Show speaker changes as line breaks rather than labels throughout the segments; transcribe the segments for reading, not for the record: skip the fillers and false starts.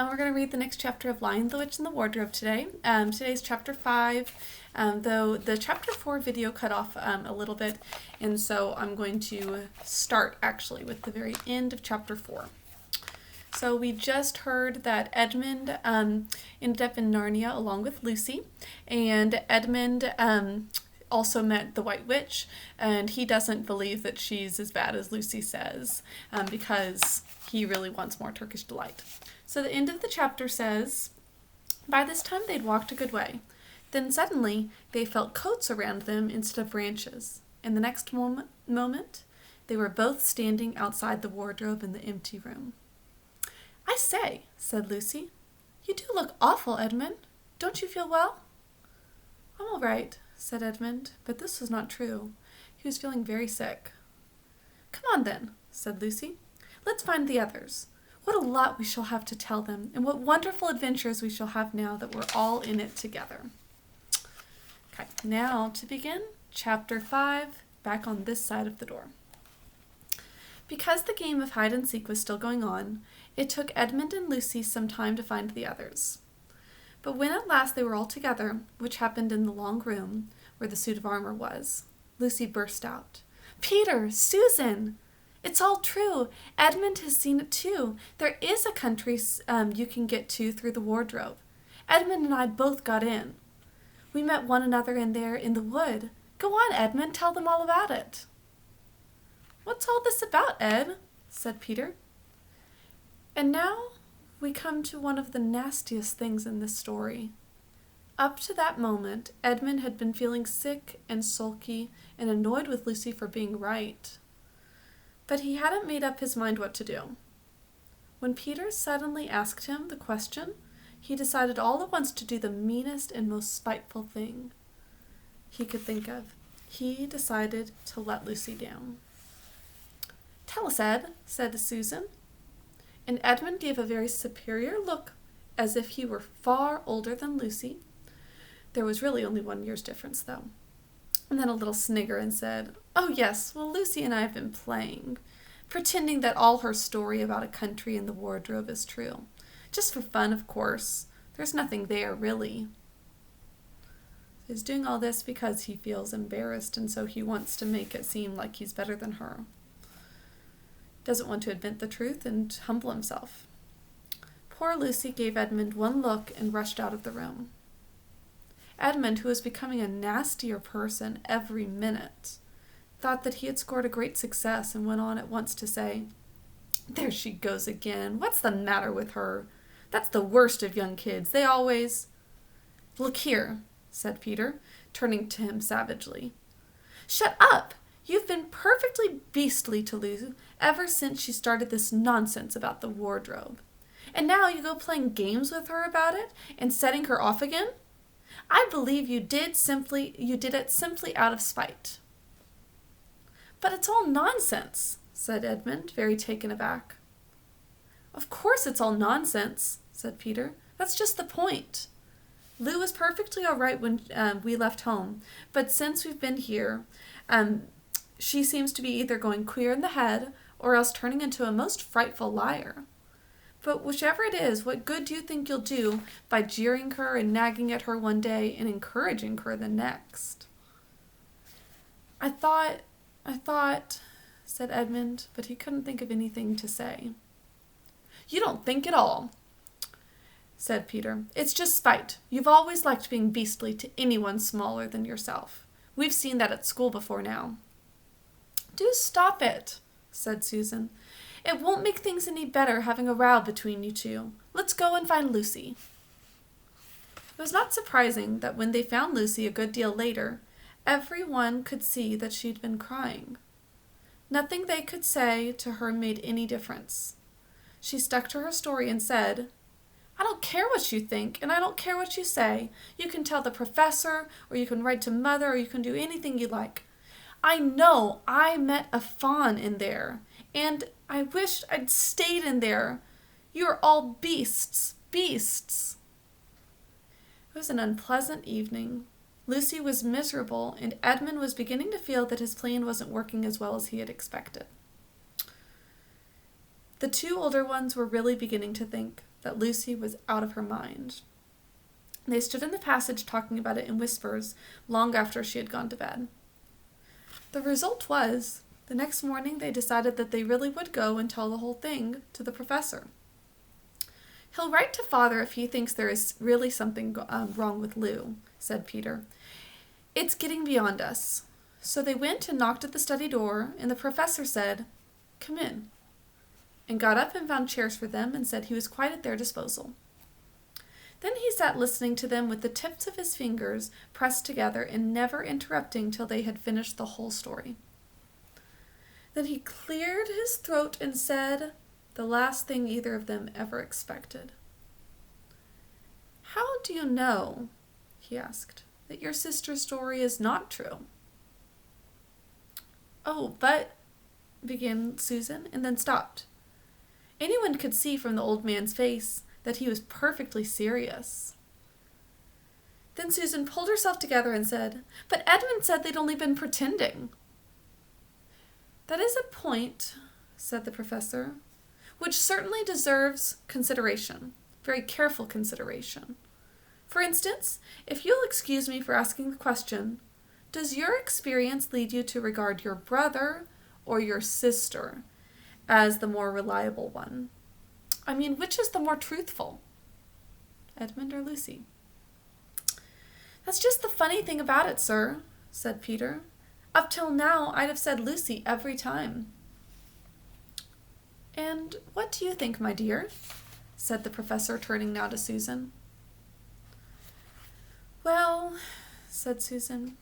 We're going to read the next chapter of Lion, the Witch, and the Wardrobe today. Today's chapter 5, though the chapter 4 video cut off a little bit, and so I'm going to start actually with the very end of chapter 4. So we just heard that Edmund ended up in Narnia along with Lucy, and Edmund also met the White Witch, and he doesn't believe that she's as bad as Lucy says, because he really wants more Turkish delight. So the end of the chapter says, by this time they'd walked a good way. Then suddenly they felt coats around them instead of branches, and the next moment they were both standing outside the wardrobe in the empty room. I say, said Lucy, you do look awful, Edmund. Don't you feel well? I'm all right, said Edmund, but this was not true. He was feeling very sick. Come on then, said Lucy. Let's find the others. What a lot we shall have to tell them, and what wonderful adventures we shall have now that we're all in it together. Okay, now to begin, chapter 5, back on this side of the door. Because the game of hide and seek was still going on, it took Edmund and Lucy some time to find the others. But when at last they were all together, which happened in the long room where the suit of armor was, Lucy burst out, Peter! Susan! It's all true. Edmund has seen it too. There is a country you can get to through the wardrobe. Edmund and I both got in. We met one another in there in the wood. Go on, Edmund, tell them all about it. What's all this about, Ed? Said Peter. And now we come to one of the nastiest things in this story. Up to that moment, Edmund had been feeling sick and sulky and annoyed with Lucy for being right. But he hadn't made up his mind what to do. When Peter suddenly asked him the question, he decided all at once to do the meanest and most spiteful thing he could think of. He decided to let Lucy down. Tell us, Ed, said Susan. And Edmund gave a very superior look, as if he were far older than Lucy. There was really only 1 year's difference, though. And then a little snigger and said, Oh yes, well, Lucy and I have been playing, pretending that all her story about a country in the wardrobe is true. Just for fun, of course. There's nothing there, really. He's doing all this because he feels embarrassed, and so he wants to make it seem like he's better than her. Doesn't want to admit the truth and humble himself. Poor Lucy gave Edmund one look and rushed out of the room. Edmund, who was becoming a nastier person every minute, thought that he had scored a great success and went on at once to say, There she goes again. What's the matter with her? That's the worst of young kids. They always... Look here, said Peter, turning to him savagely. Shut up! You've been perfectly beastly to Lucy ever since she started this nonsense about the wardrobe. And now you go playing games with her about it and setting her off again? I believe you did it simply out of spite. But it's all nonsense, said Edmund, very taken aback. Of course it's all nonsense, said Peter. That's just the point. Lou was perfectly all right when we left home, but since we've been here, she seems to be either going queer in the head or else turning into a most frightful liar. But whichever it is, what good do you think you'll do by jeering her and nagging at her one day and encouraging her the next? I thought, said Edmund, but he couldn't think of anything to say. You don't think at all, said Peter. It's just spite. You've always liked being beastly to anyone smaller than yourself. We've seen that at school before now. Do stop it, said Susan. It won't make things any better having a row between you two. Let's go and find Lucy. It was not surprising that when they found Lucy a good deal later, everyone could see that she'd been crying. Nothing they could say to her made any difference. She stuck to her story and said, I don't care what you think, and I don't care what you say. You can tell the professor, or you can write to Mother, or you can do anything you like. I know I met a fawn in there, and I wished I'd stayed in there. You're all beasts, beasts. It was an unpleasant evening. Lucy was miserable, and Edmund was beginning to feel that his plan wasn't working as well as he had expected. The two older ones were really beginning to think, that Lucy was out of her mind. They stood in the passage talking about it in whispers long after she had gone to bed. The result was, the next morning they decided that they really would go and tell the whole thing to the professor. "He'll write to Father if he thinks there is really something wrong with Lou," said Peter. "It's getting beyond us." So they went and knocked at the study door, and the professor said, "Come in," and got up and found chairs for them and said he was quite at their disposal. Then he sat listening to them with the tips of his fingers pressed together and never interrupting till they had finished the whole story. Then he cleared his throat and said the last thing either of them ever expected. "How do you know," he asked, "that your sister's story is not true?" "Oh, but," began Susan, and then stopped. Anyone could see from the old man's face that he was perfectly serious. Then Susan pulled herself together and said, "But Edmund said they'd only been pretending." "That is a point," said the professor, "which certainly deserves consideration, very careful consideration. For instance, if you'll excuse me for asking the question, does your experience lead you to regard your brother or your sister as the more reliable one? I mean, which is the more truthful, Edmund or Lucy?" "That's just the funny thing about it, sir," said Peter. "Up till now, I'd have said Lucy every time." "And what do you think, my dear?" said the professor, turning now to Susan. "Well," said Susan,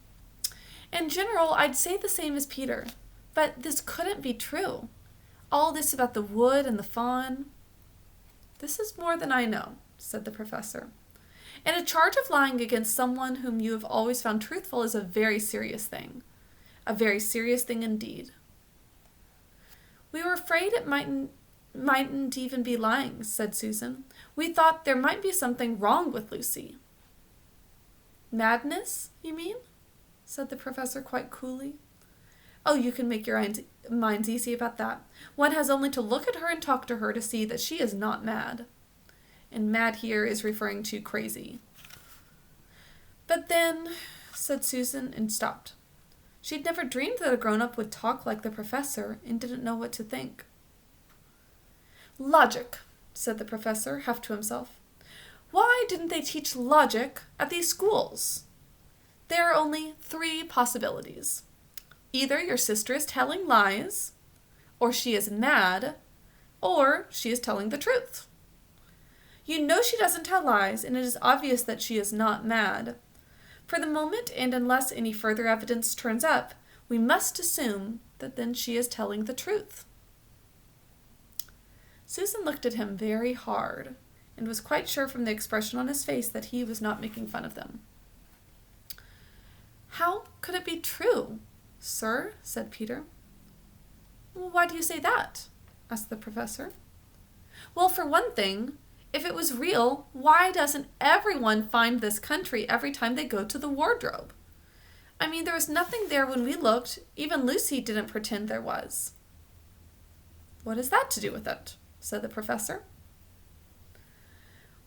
"in general, I'd say the same as Peter, but this couldn't be true. All this about the wood and the fawn." "This is more than I know," said the professor. "And a charge of lying against someone whom you have always found truthful is a very serious thing. A very serious thing indeed." "We were afraid it mightn't even be lying," said Susan. "We thought there might be something wrong with Lucy." "Madness, you mean?" said the professor quite coolly. "Oh, you can make your minds easy about that. One has only to look at her and talk to her to see that she is not mad." And mad here is referring to crazy. "But then," said Susan, and stopped. She'd never dreamed that a grown-up would talk like the professor and didn't know what to think. "Logic," said the professor, half to himself. "Why didn't they teach logic at these schools? There are only 3 possibilities. Either your sister is telling lies, or she is mad, or she is telling the truth. You know she doesn't tell lies, and it is obvious that she is not mad. For the moment, and unless any further evidence turns up, we must assume that then she is telling the truth." Susan looked at him very hard, and was quite sure from the expression on his face that he was not making fun of them. "How could it be true, sir?" said Peter. "Why do you say that?" asked the professor. "Well, for one thing, if it was real, why doesn't everyone find this country every time they go to the wardrobe? I mean, there was nothing there when we looked. Even Lucy didn't pretend there was." "What has that to do with it?" said the professor.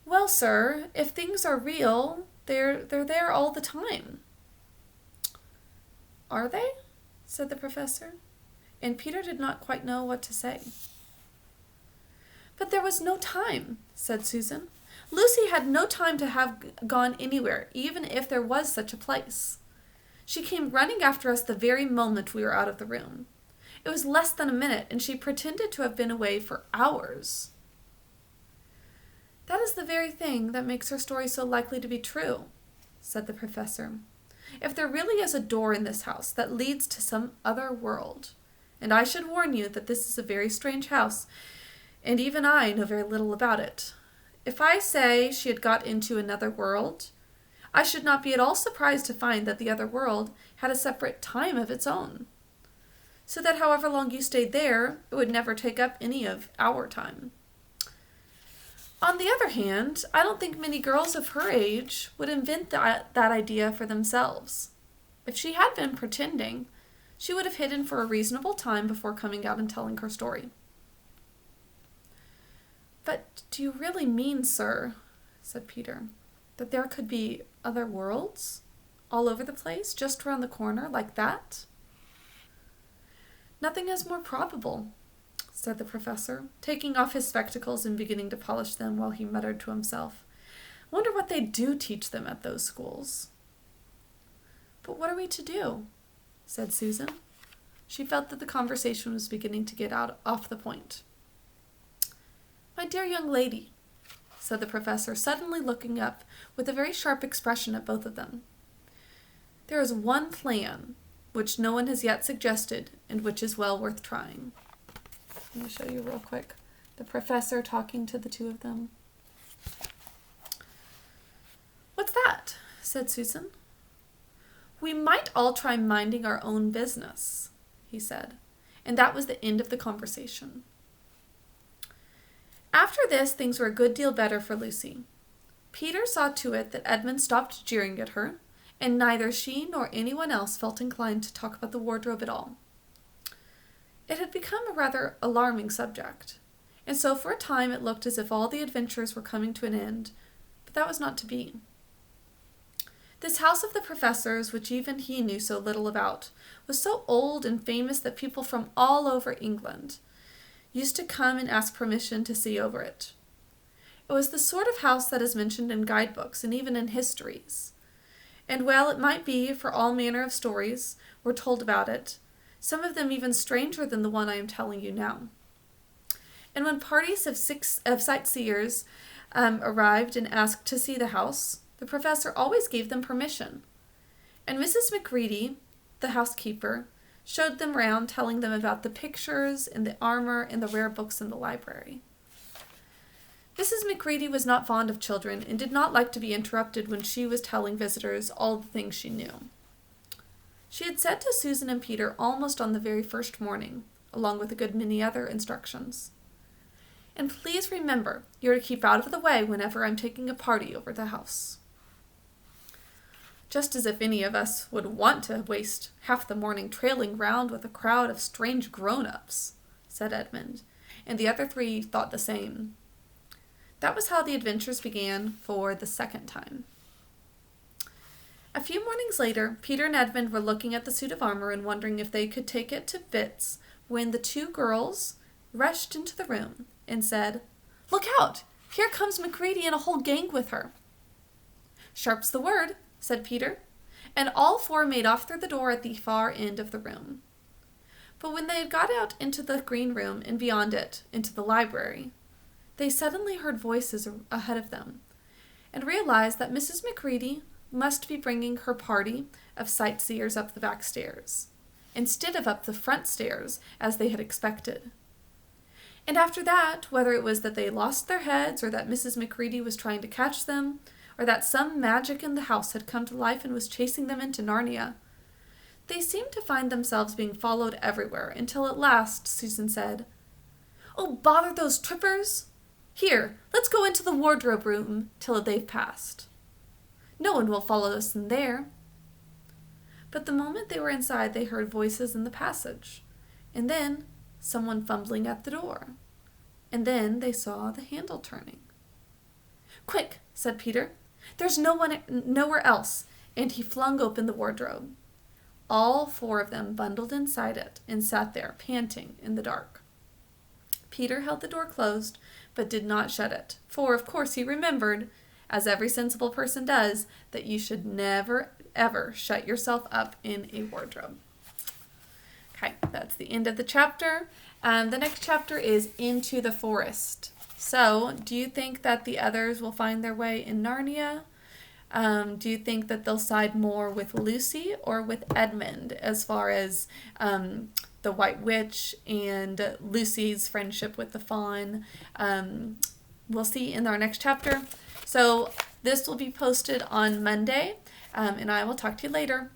"Well, sir, if things are real, they're there all the time." "Are they?" said the professor, and Peter did not quite know what to say. "But there was no time," said Susan. "Lucy had no time to have gone anywhere, even if there was such a place. She came running after us the very moment we were out of the room. It was less than a minute, and she pretended to have been away for hours." "That is the very thing that makes her story so likely to be true," said the professor. "If there really is a door in this house that leads to some other world, and I should warn you that this is a very strange house, and even I know very little about it. If I say she had got into another world, I should not be at all surprised to find that the other world had a separate time of its own, so that however long you stayed there, it would never take up any of our time. On the other hand, I don't think many girls of her age would invent that idea for themselves. If she had been pretending, she would have hidden for a reasonable time before coming out and telling her story." But do you really mean, sir, said Peter, that there could be other worlds all over the place, just around the corner, like that? Nothing is more probable, said the professor, taking off his spectacles and beginning to polish them while he muttered to himself. Wonder what they do teach them at those schools. But what are we to do? Said Susan. She felt that the conversation was beginning to get off the point. My dear young lady, said the professor, suddenly looking up with a very sharp expression at both of them. There is one plan which no one has yet suggested and which is well worth trying. I'm going to show you real quick. The professor talking to the two of them. What's that? Said Susan. We might all try minding our own business, he said, and that was the end of the conversation. After this, things were a good deal better for Lucy. Peter saw to it that Edmund stopped jeering at her, and neither she nor anyone else felt inclined to talk about the wardrobe at all. It had become a rather alarming subject, and so for a time it looked as if all the adventures were coming to an end, but that was not to be. This house of the professor's, which even he knew so little about, was so old and famous that people from all over England used to come and ask permission to see over it. It was the sort of house that is mentioned in guidebooks and even in histories. And while it might be, for all manner of stories were told about it, some of them even stranger than the one I am telling you now. And when parties of sightseers arrived and asked to see the house, the professor always gave them permission. And Mrs. Macready, the housekeeper, showed them round, telling them about the pictures and the armor and the rare books in the library. Mrs. Macready was not fond of children and did not like to be interrupted when she was telling visitors all the things she knew. She had said to Susan and Peter almost on the very first morning, along with a good many other instructions. And please remember, you're to keep out of the way whenever I'm taking a party over the house. Just as if any of us would want to waste half the morning trailing round with a crowd of strange grown-ups, said Edmund, and the other three thought the same. That was how the adventures began for the second time. A few mornings later, Peter and Edmund were looking at the suit of armor and wondering if they could take it to bits when the two girls rushed into the room and said, Look out! Here comes Macready and a whole gang with her. Sharp's the word, said Peter, and all four made off through the door at the far end of the room. But when they had got out into the green room and beyond it, into the library, they suddenly heard voices ahead of them, and realized that Mrs. Macready must be bringing her party of sightseers up the back stairs, instead of up the front stairs as they had expected. And after that, whether it was that they lost their heads, or that Mrs. Macready was trying to catch them, or that some magic in the house had come to life and was chasing them into Narnia, they seemed to find themselves being followed everywhere, until at last Susan said, Oh, bother those trippers! Here, let's go into the wardrobe room till they've passed. No one will follow us in there. But the moment they were inside, they heard voices in the passage, and then someone fumbling at the door, and then they saw the handle turning. Quick, said Peter. There's nowhere else, and he flung open the wardrobe. All four of them bundled inside it and sat there, panting in the dark. Peter held the door closed, but did not shut it, for of course he remembered, as every sensible person does, that you should never, ever shut yourself up in a wardrobe. Okay, that's the end of the chapter. The next chapter is Into the Forest. So, do you think that the others will find their way in Narnia? Do you think that they'll side more with Lucy or with Edmund as far as the White Witch and Lucy's friendship with the Fawn? We'll see in our next chapter. So, this will be posted on Monday, and I will talk to you later.